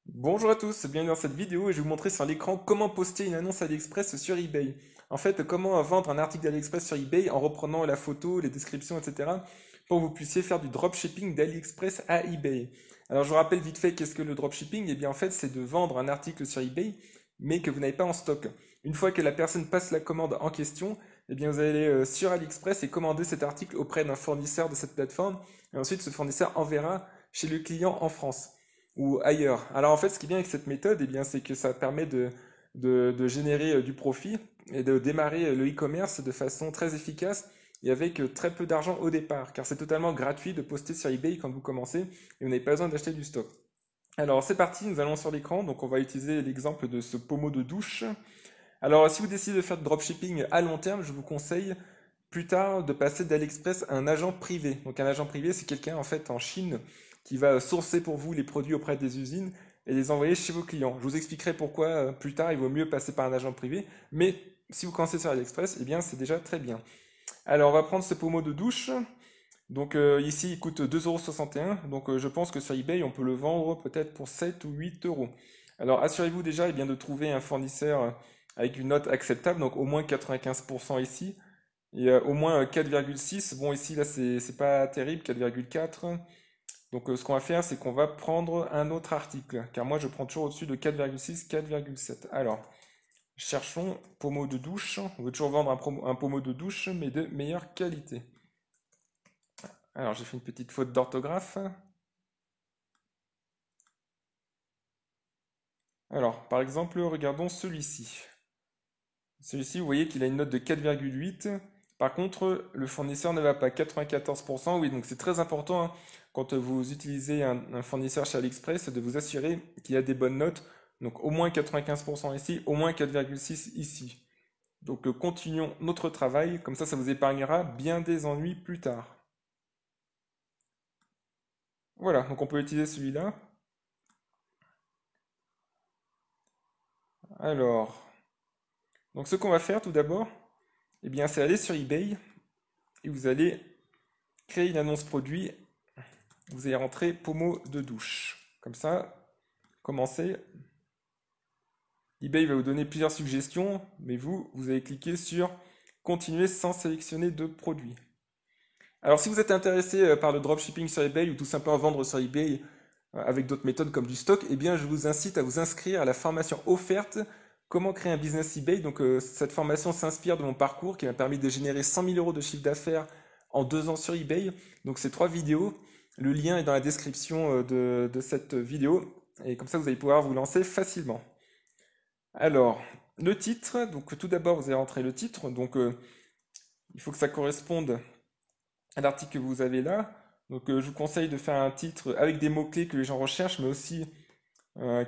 Bonjour à tous, bienvenue dans cette vidéo et je vais vous montrer sur l'écran comment poster une annonce AliExpress sur eBay. En fait, comment vendre un article d'AliExpress sur eBay en reprenant la photo, les descriptions, etc. pour que vous puissiez faire du dropshipping d'AliExpress à eBay. Alors je vous rappelle vite fait qu'est-ce que le dropshipping? Eh bien en fait c'est de vendre un article sur eBay mais que vous n'avez pas en stock. Une fois que la personne passe la commande en question, eh bien vous allez sur AliExpress et commander cet article auprès d'un fournisseur de cette plateforme et ensuite ce fournisseur enverra chez le client en France ou ailleurs. Alors en fait, ce qui est bien avec cette méthode, eh bien, c'est que ça permet de générer du profit et de démarrer le e-commerce de façon très efficace et avec très peu d'argent au départ, car c'est totalement gratuit de poster sur eBay quand vous commencez et vous n'avez pas besoin d'acheter du stock. Alors c'est parti, nous allons sur l'écran, donc on va utiliser l'exemple de ce pommeau de douche. Alors si vous décidez de faire du dropshipping à long terme, je vous conseille plus tard de passer d'AliExpress à un agent privé. Donc un agent privé, c'est quelqu'un en fait en Chine qui va sourcer pour vous les produits auprès des usines et les envoyer chez vos clients. Je vous expliquerai pourquoi plus tard il vaut mieux passer par un agent privé, mais si vous commencez sur AliExpress, eh bien c'est déjà très bien. Alors on va prendre ce pommeau de douche. Donc ici il coûte 2,61 €. Donc je pense que sur eBay on peut le vendre peut-être pour 7 ou 8 euros. Alors assurez-vous déjà eh bien, de trouver un fournisseur avec une note acceptable, donc au moins 95% ici. Et au moins 4,6. Bon, ici, là, c'est pas terrible, 4,4. Donc, ce qu'on va faire, c'est qu'on va prendre un autre article. Car moi, je prends toujours au-dessus de 4,6, 4,7. Alors, cherchons pommeau de douche. On veut toujours vendre un pommeau de douche, mais de meilleure qualité. Alors, j'ai fait une petite faute d'orthographe. Alors, par exemple, regardons celui-ci. Celui-ci, vous voyez qu'il a une note de 4,8. Par contre, le fournisseur ne va pas 94%. Oui, donc c'est très important hein, quand vous utilisez un fournisseur chez AliExpress de vous assurer qu'il y a des bonnes notes. Donc au moins 95% ici, au moins 4,6 ici. Donc continuons notre travail, comme ça vous épargnera bien des ennuis plus tard. Voilà, donc on peut utiliser celui-là. Alors, donc ce qu'on va faire tout d'abord, eh bien c'est aller sur eBay et vous allez créer une annonce produit. Vous allez rentrer pommeau de douche. Comme ça, commencez. eBay va vous donner plusieurs suggestions, mais vous allez cliquer sur continuer sans sélectionner de produit. Alors si vous êtes intéressé par le dropshipping sur eBay ou tout simplement vendre sur eBay avec d'autres méthodes comme du stock, eh bien je vous incite à vous inscrire à la formation offerte Comment créer un business eBay. Donc cette formation s'inspire de mon parcours qui m'a permis de générer 100 000 euros de chiffre d'affaires en 2 ans sur eBay. Donc c'est 3 vidéos. Le lien est dans la description de cette vidéo et comme ça vous allez pouvoir vous lancer facilement. Alors, le titre, donc tout d'abord vous allez rentrer le titre, donc il faut que ça corresponde à l'article que vous avez là. Donc je vous conseille de faire un titre avec des mots-clés que les gens recherchent, mais aussi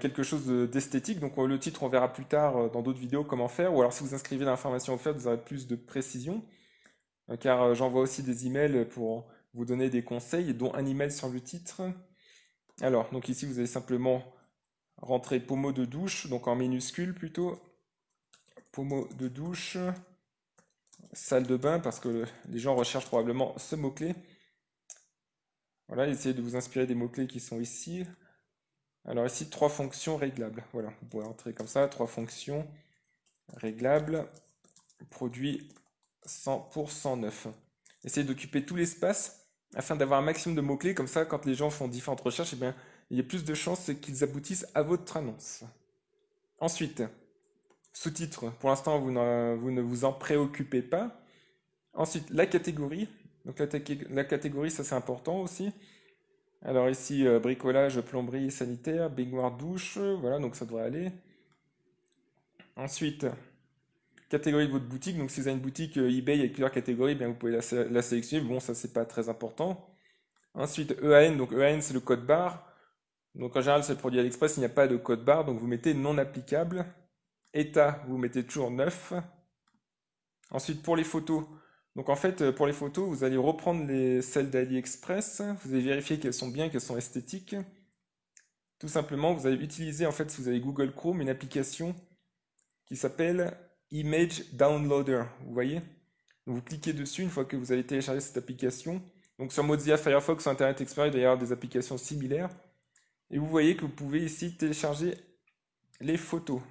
quelque chose d'esthétique. Donc le titre, on verra plus tard dans d'autres vidéos comment faire, ou alors si vous inscrivez dans l'information offerte, vous aurez plus de précision, car j'envoie aussi des emails pour vous donner des conseils, dont un email sur le titre. Alors, donc ici vous allez simplement rentrer pommeau de douche, donc en minuscule plutôt, pommeau de douche, salle de bain, parce que les gens recherchent probablement ce mot-clé. Voilà, essayez de vous inspirer des mots-clés qui sont ici. Alors ici, 3 fonctions réglables. Voilà, vous pouvez entrer comme ça, 3 fonctions réglables, produit 100% neuf. Essayez d'occuper tout l'espace afin d'avoir un maximum de mots-clés, comme ça, quand les gens font différentes recherches, eh bien, il y a plus de chances qu'ils aboutissent à votre annonce. Ensuite, sous-titres, pour l'instant, vous ne vous en préoccupez pas. Ensuite, la catégorie. Donc la catégorie, ça c'est important aussi. Alors ici, bricolage, plomberie, sanitaire, baignoire, douche, voilà, donc ça devrait aller. Ensuite, catégorie de votre boutique. Donc si vous avez une boutique eBay avec plusieurs catégories, bien vous pouvez la sélectionner. Bon, ça c'est pas très important. Ensuite, EAN. Donc EAN c'est le code barre. Donc en général, c'est le produit AliExpress, il n'y a pas de code barre, donc vous mettez non applicable. État, vous mettez toujours neuf. Ensuite, pour les photos. Donc en fait, pour les photos, vous allez reprendre celles d'AliExpress. Vous allez vérifier qu'elles sont bien, qu'elles sont esthétiques. Tout simplement, vous allez utiliser, en fait, si vous avez Google Chrome, une application qui s'appelle Image Downloader. Vous voyez? Donc, vous cliquez dessus une fois que vous avez téléchargé cette application. Donc sur Mozilla Firefox ou Internet Explorer, il doit y avoir des applications similaires. Et vous voyez que vous pouvez ici télécharger les photos.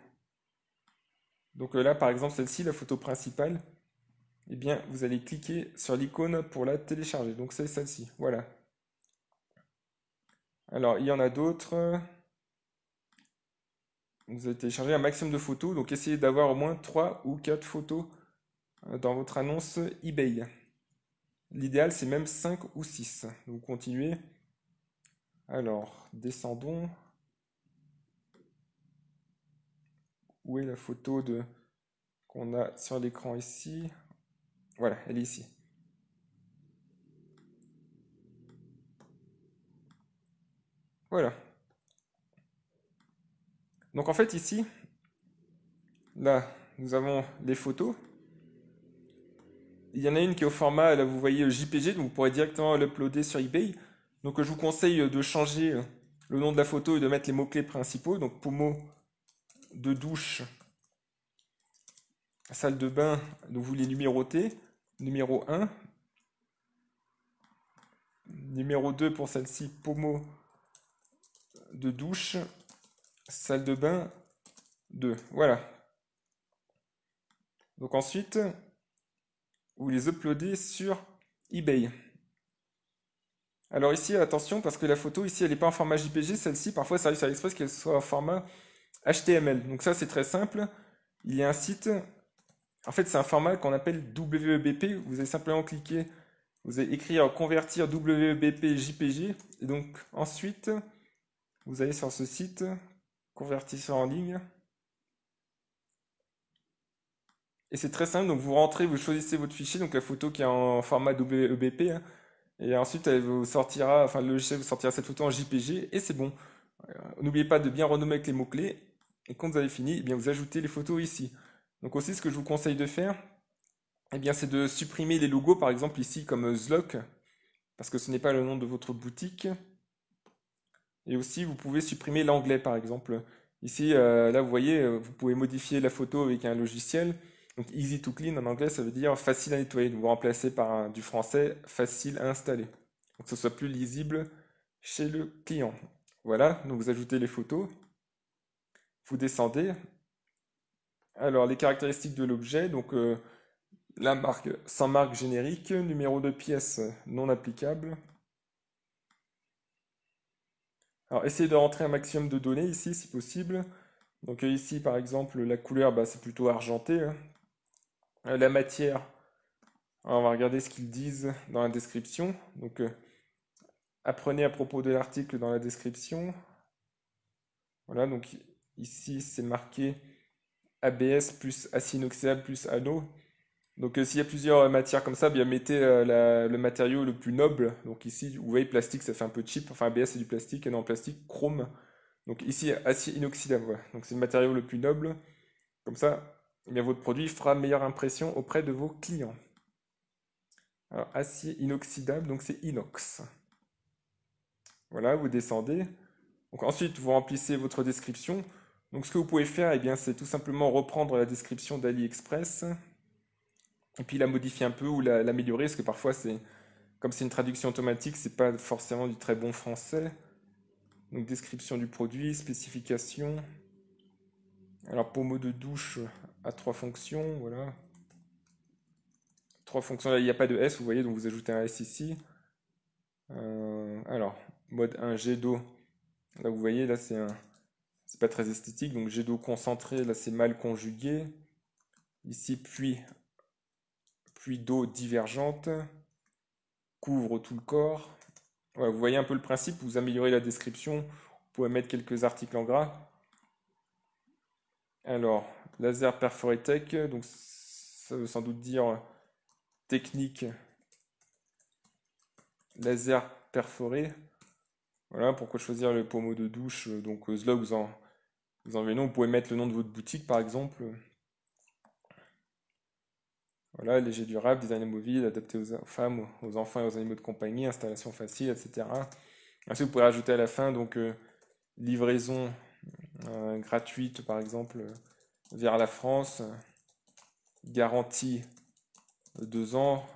Donc là, par exemple, celle-ci, la photo principale, eh bien, vous allez cliquer sur l'icône pour la télécharger. Donc c'est celle-ci, voilà. Alors, il y en a d'autres. Vous allez télécharger un maximum de photos, donc essayez d'avoir au moins 3 ou 4 photos dans votre annonce eBay. L'idéal, c'est même 5 ou 6. Vous continuez. Alors, descendons. Où est la photo qu'on a sur l'écran ici? Voilà, elle est ici. Voilà. Donc en fait ici, là, nous avons les photos. Il y en a une qui est au format, là vous voyez JPG, donc vous pourrez directement l'uploader sur eBay. Donc je vous conseille de changer le nom de la photo et de mettre les mots-clés principaux. Donc pommeau de douche, salle de bain, donc vous les numérotez. Numéro 1. Numéro 2 pour celle-ci, pommeau de douche, salle de bain 2. Voilà. Donc ensuite, vous les uploadez sur eBay. Alors ici, attention, parce que la photo ici, elle n'est pas en format JPG, celle-ci, parfois ça arrive sur AliExpress qu'elle soit en format HTML. Donc ça, c'est très simple. Il y a un site, en fait, c'est un format qu'on appelle WEBP. Vous allez simplement cliquer, vous allez écrire convertir WEBP JPG. Et donc ensuite, vous allez sur ce site, convertisseur en ligne. Et c'est très simple, donc vous rentrez, vous choisissez votre fichier, donc la photo qui est en format WEBP, hein, et ensuite elle vous sortira, enfin le logiciel vous sortira cette photo en JPG, et c'est bon. N'oubliez pas de bien renommer avec les mots-clés, et quand vous avez fini, eh bien vous ajoutez les photos ici. Donc aussi ce que je vous conseille de faire, eh bien c'est de supprimer les logos, par exemple ici comme Zlock, parce que ce n'est pas le nom de votre boutique. Et aussi vous pouvez supprimer l'anglais par exemple. Ici, là vous voyez, vous pouvez modifier la photo avec un logiciel. Donc easy to clean en anglais, ça veut dire facile à nettoyer. Donc, vous remplacez par du français facile à installer. Donc que ce soit plus lisible chez le client. Voilà, donc vous ajoutez les photos, vous descendez. Alors les caractéristiques de l'objet, donc la marque sans marque générique, numéro de pièce non applicable. Alors essayez de rentrer un maximum de données ici si possible. Donc ici par exemple la couleur bah, c'est plutôt argenté, hein. La matière, alors, on va regarder ce qu'ils disent dans la description. Donc apprenez à propos de l'article dans la description. Voilà, donc ici c'est marqué ABS plus acier inoxydable plus anneau. Donc s'il y a plusieurs matières comme ça, bien mettez le matériau le plus noble. Donc ici, vous voyez, plastique, ça fait un peu cheap. Enfin, ABS c'est du plastique, et non, plastique, chrome. Donc ici, acier inoxydable, voilà. Donc c'est le matériau le plus noble. Comme ça, eh bien, votre produit fera meilleure impression auprès de vos clients. Alors, acier inoxydable, donc c'est inox. Voilà, vous descendez. Donc ensuite, vous remplissez votre description. Donc ce que vous pouvez faire, eh bien, c'est tout simplement reprendre la description d'AliExpress et puis la modifier un peu ou l'améliorer, parce que parfois, comme c'est une traduction automatique, c'est pas forcément du très bon français. Donc description du produit, spécification. Alors pommeau de douche à 3 fonctions, voilà. 3 fonctions, là il n'y a pas de S, vous voyez, donc vous ajoutez un S ici. Alors, mode 1, jet d'eau. Là vous voyez, là c'est pas très esthétique, donc jet d'eau concentré, là c'est mal conjugué. Ici pluie d'eau divergente, couvre tout le corps. Voilà, vous voyez un peu le principe, vous améliorez la description, vous pouvez mettre quelques articles en gras. Alors, laser perforé tech, donc ça veut sans doute dire technique laser perforé. Voilà, pourquoi choisir le pommeau de douche. Donc là, vous enlevez le nom, vous pouvez mettre le nom de votre boutique par exemple. Voilà, léger durable, design mobile, adapté aux femmes, aux enfants et aux animaux de compagnie, installation facile, etc. Ensuite, vous pouvez rajouter à la fin donc livraison gratuite par exemple vers la France, garantie de 2 ans,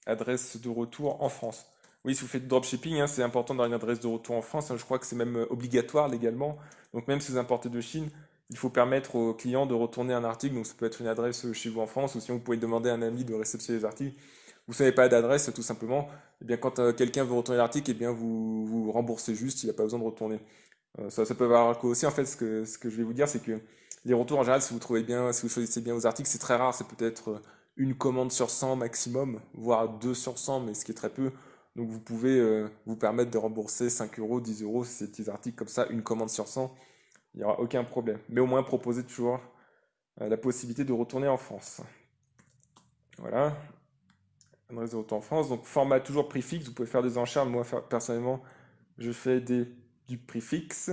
adresse de retour en France. Oui, si vous faites du dropshipping, hein, c'est important d'avoir une adresse de retour en France, hein. Je crois que c'est même obligatoire légalement. Donc même si vous importez de Chine, il faut permettre aux clients de retourner un article. Donc ça peut être une adresse chez vous en France, ou sinon vous pouvez demander à un ami de réceptionner les articles. Vous savez pas d'adresse, tout simplement. Eh bien, quand quelqu'un veut retourner l'article, eh bien vous remboursez juste. Il n'a pas besoin de retourner. Ça peut avoir un coût aussi. En fait, ce que je vais vous dire, c'est que les retours en général, si vous trouvez bien, si vous choisissez bien vos articles, c'est très rare. C'est peut-être une commande sur 100 maximum, voire 2 sur 100, mais ce qui est très peu. Donc vous pouvez vous permettre de rembourser 5 euros, 10 euros ces petits articles comme ça, une commande sur 100, il n'y aura aucun problème. Mais au moins proposez toujours la possibilité de retourner en France. Voilà, adresse de retour en France. Donc format toujours prix fixe, vous pouvez faire des enchères. Moi personnellement, je fais du prix fixe.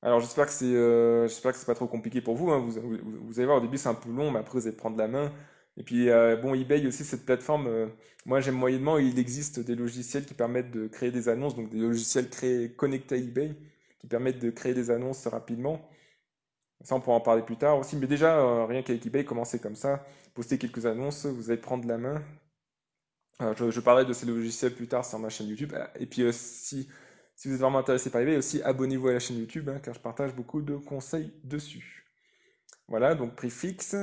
Alors j'espère que c'est pas trop compliqué pour vous, hein. Vous allez voir, au début c'est un peu long, mais après vous allez prendre la main. Et puis bon, eBay aussi, cette plateforme, moi j'aime moyennement. Il existe des logiciels qui permettent de créer des annonces, donc des logiciels créés connectés à eBay, qui permettent de créer des annonces rapidement. Ça, on pourra en parler plus tard aussi, mais déjà, rien qu'avec eBay, commencez comme ça, postez quelques annonces, vous allez prendre la main. Je parlerai de ces logiciels plus tard sur ma chaîne YouTube. Et puis si vous êtes vraiment intéressé par eBay, aussi abonnez-vous à la chaîne YouTube, hein, car je partage beaucoup de conseils dessus. Voilà, donc prix fixe.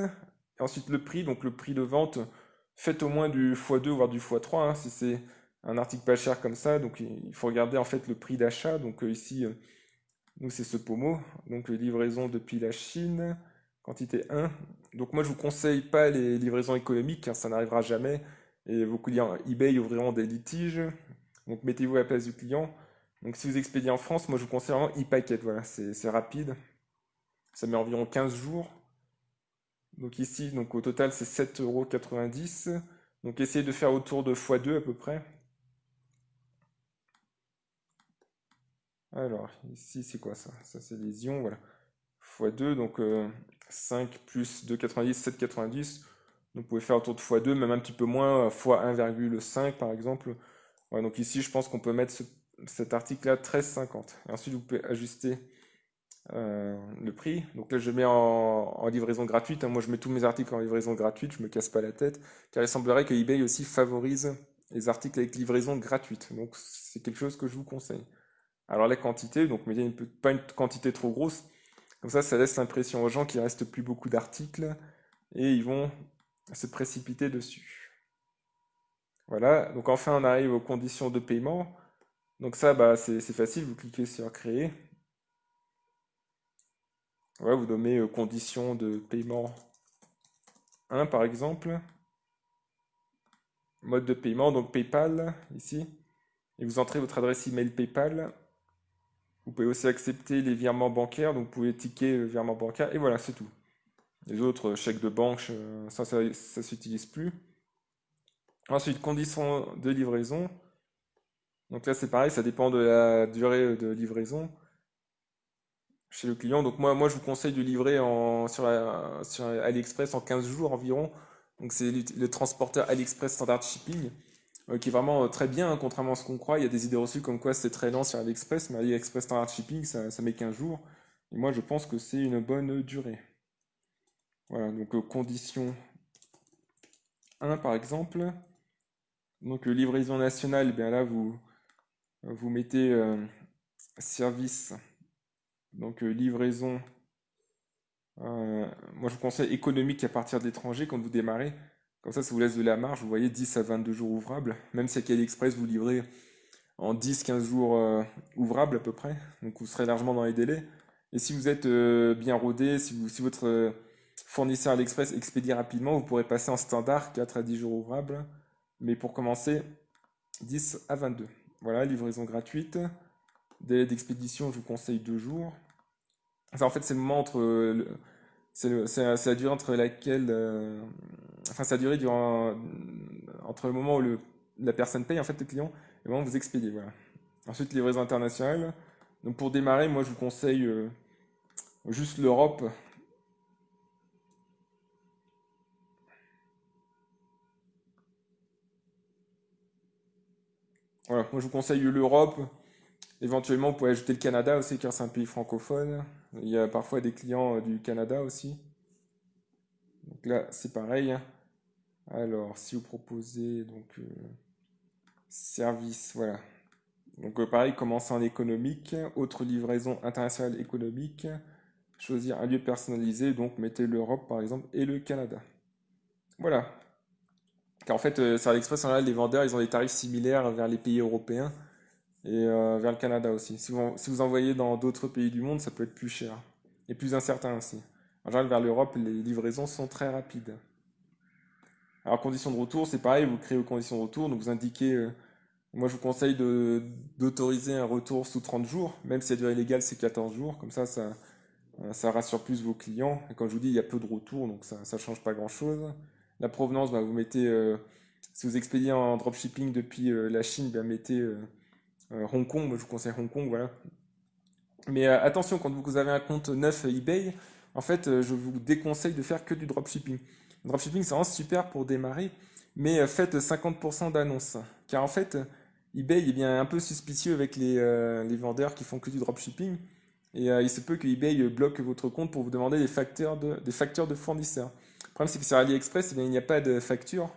Et ensuite le prix, donc le prix de vente, faites au moins du x2 voire du x3, hein, si c'est un article pas cher comme ça. Donc il faut regarder en fait le prix d'achat. Donc ici, nous c'est ce pommeau. Donc livraison depuis la Chine, quantité 1. Donc moi je vous conseille pas les livraisons économiques car ça n'arrivera jamais. Et vos clients eBay ouvriront des litiges. Donc mettez-vous à la place du client. Donc si vous expédiez en France, moi je vous conseille vraiment e-packet. Voilà, c'est rapide. Ça met environ 15 jours. Donc ici, donc au total c'est 7,90 €. Donc essayez de faire autour de x2 à peu près. Alors ici c'est quoi ça? Ça c'est les ions, voilà. x2, donc 5 plus 2,90, 7,90. Donc vous pouvez faire autour de x2, même un petit peu moins, x 1,5 par exemple. Ouais, donc ici je pense qu'on peut mettre cet article-là 13,50. Et ensuite vous pouvez ajuster le prix. Donc là je mets en livraison gratuite, hein. Moi je mets tous mes articles en livraison gratuite, je me casse pas la tête. Car il semblerait que eBay aussi favorise les articles avec livraison gratuite. Donc c'est quelque chose que je vous conseille. Alors la quantité, donc mettez pas une quantité trop grosse. Comme ça laisse l'impression aux gens qu'il reste plus beaucoup d'articles et ils vont se précipiter dessus. Voilà, donc enfin on arrive aux conditions de paiement. Donc ça, bah, c'est facile, vous cliquez sur créer. Voilà, vous nommez conditions de paiement 1 par exemple. Mode de paiement, donc PayPal ici. Et vous entrez votre adresse email PayPal. Vous pouvez aussi accepter les virements bancaires, donc vous pouvez ticker virement bancaire et voilà, c'est tout. Les autres, chèques de banque, ça s'utilise plus. Ensuite, conditions de livraison. Donc là, c'est pareil, ça dépend de la durée de livraison chez le client. Donc moi je vous conseille de livrer sur AliExpress en 15 jours environ. Donc c'est le transporteur AliExpress Standard Shipping, qui est vraiment très bien, hein, contrairement à ce qu'on croit. Il y a des idées reçues comme quoi c'est très lent sur AliExpress, mais AliExpress Standard Shipping, ça met 15 jours. Et moi je pense que c'est une bonne durée. Voilà, donc condition 1 par exemple. Donc livraison nationale, eh bien là vous mettez service, donc livraison. Moi, je vous conseille économique à partir de l'étranger quand vous démarrez. Comme ça vous laisse de la marge. Vous voyez, 10 à 22 jours ouvrables. Même si avec AliExpress, vous livrez en 10-15 jours ouvrables à peu près. Donc, vous serez largement dans les délais. Et si vous êtes bien rodé, si votre fournisseur AliExpress expédie rapidement, vous pourrez passer en standard 4 à 10 jours ouvrables. Mais pour commencer, 10 à 22. Voilà, livraison gratuite. Délai d'expédition, je vous conseille 2 jours. Ça, en fait, c'est le moment entre c'est la durée entre laquelle, enfin, c'est la durée entre le moment où la personne paye, en fait, le client, et le moment où vous expédiez, voilà. Ensuite, livraison internationale. Donc, pour démarrer, moi, je vous conseille juste l'Europe. Voilà, moi, je vous conseille l'Europe. Éventuellement, vous pouvez ajouter le Canada aussi, car c'est un pays francophone. Il y a parfois des clients du Canada aussi. Donc là, c'est pareil. Alors, si vous proposez donc Service, voilà. Donc pareil, commencer en économique, autre livraison internationale économique, choisir un lieu personnalisé, donc mettez l'Europe par exemple et le Canada. Voilà. Car en fait, sur AliExpress, en général, les vendeurs, ils ont des tarifs similaires vers les pays européens et vers le Canada aussi. Si vous envoyez dans d'autres pays du monde, ça peut être plus cher et plus incertain aussi. En général, vers l'Europe, les livraisons sont très rapides. Alors, conditions de retour, c'est pareil, vous créez vos conditions de retour, donc vous indiquez, moi je vous conseille d'autoriser un retour sous 30 jours, même si la durée légale c'est 14 jours, comme ça rassure plus vos clients. Et comme je vous dis, il y a peu de retours, donc ça ne change pas grand-chose. La provenance, bah, vous mettez, si vous expédiez en dropshipping depuis la Chine, bah, mettez Hong Kong, moi je vous conseille Hong Kong, voilà. Mais attention, quand vous avez un compte neuf eBay, en fait, je vous déconseille de faire que du dropshipping. Le dropshipping, c'est vraiment super pour démarrer, mais faites 50% d'annonces. Car en fait, eBay est bien un peu suspicieux avec les vendeurs qui font que du dropshipping. Et il se peut que eBay bloque votre compte pour vous demander des factures de fournisseurs. Le problème, c'est que sur AliExpress, eh bien, il n'y a pas de facture.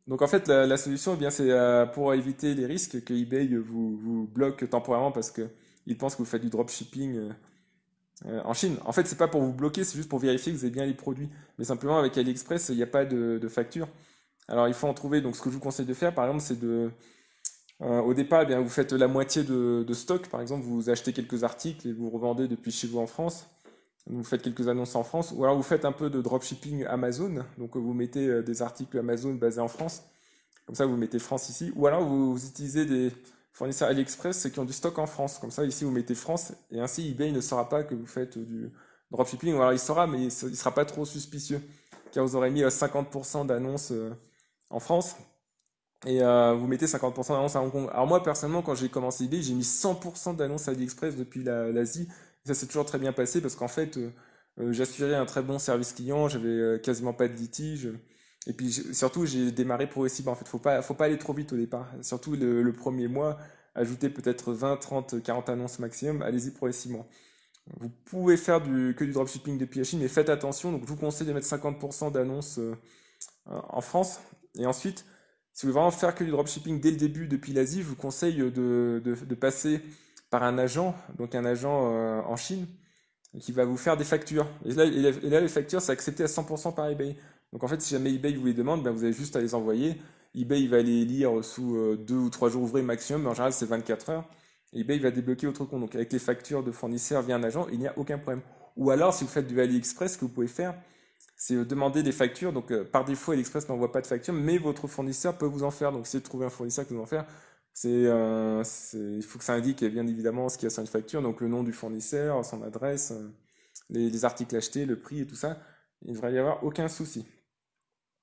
Donc en fait, la solution, eh bien, c'est pour éviter les risques que eBay vous bloque temporairement parce que il pense que vous faites du dropshipping en Chine. En fait, c'est pas pour vous bloquer, c'est juste pour vérifier que vous avez bien les produits. Mais simplement, avec AliExpress, il n'y a pas de facture. Alors il faut en trouver. Donc ce que je vous conseille de faire, par exemple, c'est au départ, eh bien, vous faites la moitié de stock. Par exemple, vous achetez quelques articles et vous revendez depuis chez vous en France. Vous faites quelques annonces en France. Ou alors vous faites un peu de dropshipping Amazon. Donc vous mettez des articles Amazon basés en France. Comme ça, vous mettez France ici. Ou alors vous utilisez des fournisseurs AliExpress qui ont du stock en France. Comme ça, ici, vous mettez France. Et ainsi, eBay ne saura pas que vous faites du dropshipping. Ou alors il saura, mais il ne sera pas trop suspicieux. Car vous aurez mis 50% d'annonces en France. Et vous mettez 50% d'annonces à Hong Kong. Alors moi, personnellement, quand j'ai commencé eBay, j'ai mis 100% d'annonces AliExpress depuis l'Asie. Et ça s'est toujours très bien passé parce qu'en fait, j'assurais un très bon service client, j'avais quasiment pas de litige. Et puis surtout, j'ai démarré progressivement. En fait, faut pas aller trop vite au départ. Surtout le premier mois, ajoutez peut-être 20, 30, 40 annonces maximum, allez-y progressivement. Vous pouvez faire que du dropshipping depuis la Chine, mais faites attention. Donc je vous conseille de mettre 50% d'annonces en France. Et ensuite, si vous voulez vraiment faire que du dropshipping dès le début depuis l'Asie, je vous conseille de passer par un agent, donc un agent en Chine, qui va vous faire des factures. Et là, les factures, c'est accepté à 100% par eBay. Donc en fait, si jamais eBay vous les demande, ben, vous avez juste à les envoyer. eBay il va les lire sous 2 ou 3 jours ouvrés maximum, mais en général c'est 24 heures. Et eBay il va débloquer votre compte. Donc avec les factures de fournisseurs via un agent, il n'y a aucun problème. Ou alors, si vous faites du AliExpress, ce que vous pouvez faire, c'est demander des factures. Donc, par défaut, AliExpress n'envoie pas de facture, mais votre fournisseur peut vous en faire. Donc, essayez de trouver un fournisseur qui peut vous en faire. Il faut que ça indique bien évidemment ce qu'il y a sur une facture, donc le nom du fournisseur, son adresse, les articles achetés, le prix et tout ça. Il ne devrait y avoir aucun souci.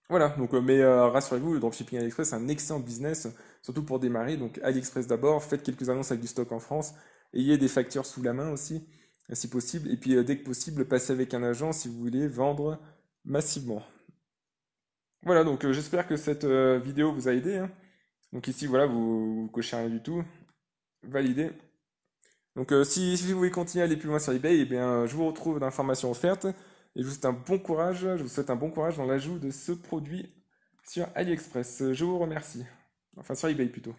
Voilà, donc, mais rassurez-vous, le dropshipping AliExpress, c'est un excellent business, surtout pour démarrer. Donc, AliExpress d'abord, faites quelques annonces avec du stock en France, ayez des factures sous la main aussi, si possible. Et puis, dès que possible, passez avec un agent si vous voulez vendre massivement. Voilà, donc j'espère que cette vidéo vous a aidé, hein. Donc ici, voilà, vous cochez rien du tout. Validé. Donc si vous voulez continuer à aller plus loin sur eBay, eh bien, je vous retrouve dans l'information offerte. Et je vous souhaite un bon courage, dans l'ajout de ce produit sur AliExpress. Je vous remercie. Enfin, sur eBay plutôt.